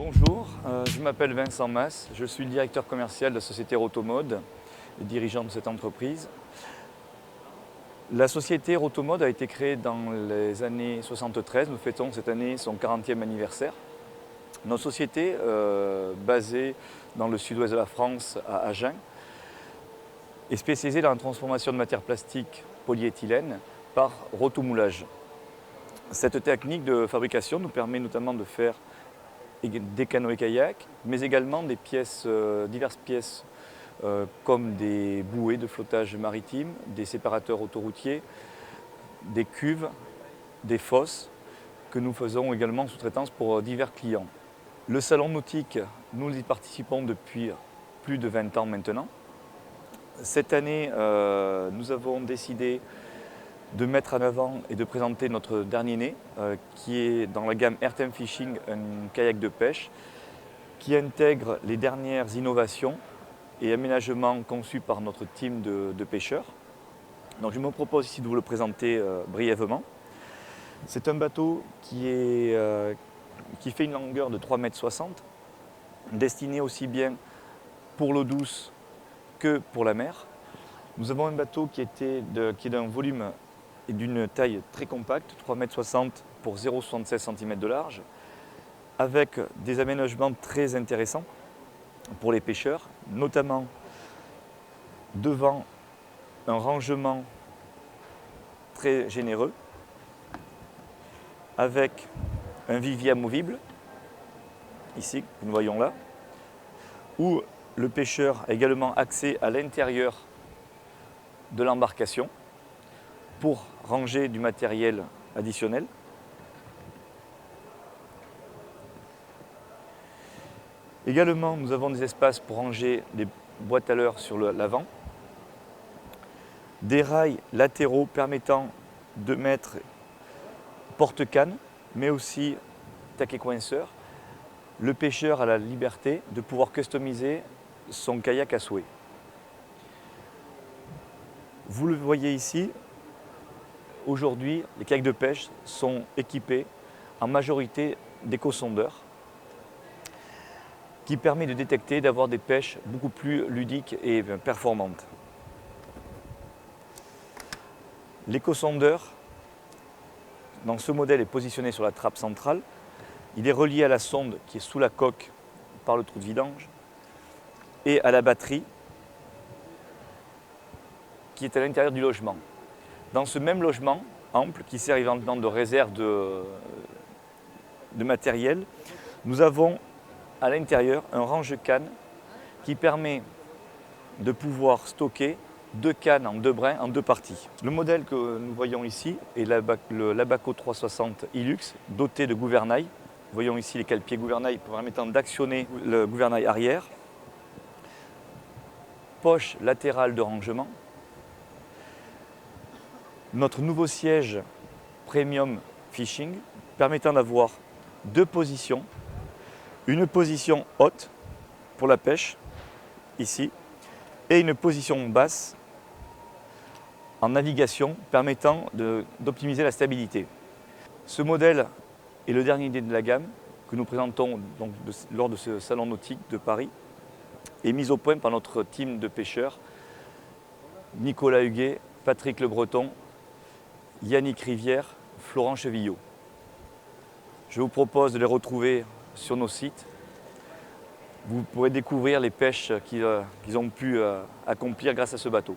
Bonjour, je m'appelle Vincent Mas, je suis le directeur commercial de la société Rotomode et dirigeant de cette entreprise. La société Rotomode a été créée dans les années 73, nous fêtons cette année son 40e anniversaire. Notre société, basée dans le sud-ouest de la France, à Agen, est spécialisée dans la transformation de matières plastiques polyéthylène par rotomoulage. Cette technique de fabrication nous permet notamment de faire des canoës-kayaks, mais également des pièces, diverses pièces comme des bouées de flottage maritime, des séparateurs autoroutiers, des cuves, des fosses que nous faisons également en sous-traitance pour divers clients. Le salon nautique, nous y participons depuis plus de 20 ans maintenant. Cette année, nous avons décidé de mettre en avant et de présenter notre dernier né, qui est dans la gamme Airtime Fishing, un kayak de pêche qui intègre les dernières innovations et aménagements conçus par notre team de pêcheurs. Donc je me propose ici de vous le présenter brièvement. C'est un bateau qui fait une longueur de 3,60 m, destiné aussi bien pour l'eau douce que pour la mer. Nous avons un bateau qui est d'un volume et d'une taille très compacte, 3,60 m pour 0,76 cm de large, avec des aménagements très intéressants pour les pêcheurs, notamment devant un rangement très généreux, avec un vivier amovible, ici, que nous voyons là, où le pêcheur a également accès à l'intérieur de l'embarcation pour ranger du matériel additionnel. Également, nous avons des espaces pour ranger des boîtes à leurres sur l'avant, des rails latéraux permettant de mettre porte-canne, mais aussi taquet coinceur. Le pêcheur a la liberté de pouvoir customiser son kayak à souhait. Vous le voyez ici, aujourd'hui, les kayaks de pêche sont équipés en majorité d'éco-sondeurs qui permet de détecter, d'avoir des pêches beaucoup plus ludiques et performantes. L'éco-sondeur, dans ce modèle, est positionné sur la trappe centrale. Il est relié à la sonde qui est sous la coque par le trou de vidange et à la batterie qui est à l'intérieur du logement. Dans ce même logement ample, qui sert éventuellement de réserve de matériel, nous avons à l'intérieur un range-cannes qui permet de pouvoir stocker 2 cannes en 2 brins, en 2 parties. Le modèle que nous voyons ici est l'Abaco 360 Hilux, doté de gouvernail. Nous voyons ici les cale-pieds gouvernail permettant d'actionner le gouvernail arrière. Poche latérale de rangement. Notre nouveau siège Premium Fishing permettant d'avoir 2 positions. Une position haute pour la pêche, ici, et une position basse en navigation permettant d'optimiser la stabilité. Ce modèle est le dernier de la gamme que nous présentons donc lors de ce salon nautique de Paris et mis au point par notre team de pêcheurs, Nicolas Huguet, Patrick Le Breton, Yannick Rivière, Florent Chevillot. Je vous propose de les retrouver sur nos sites. Vous pourrez découvrir les pêches qu'ils ont pu accomplir grâce à ce bateau.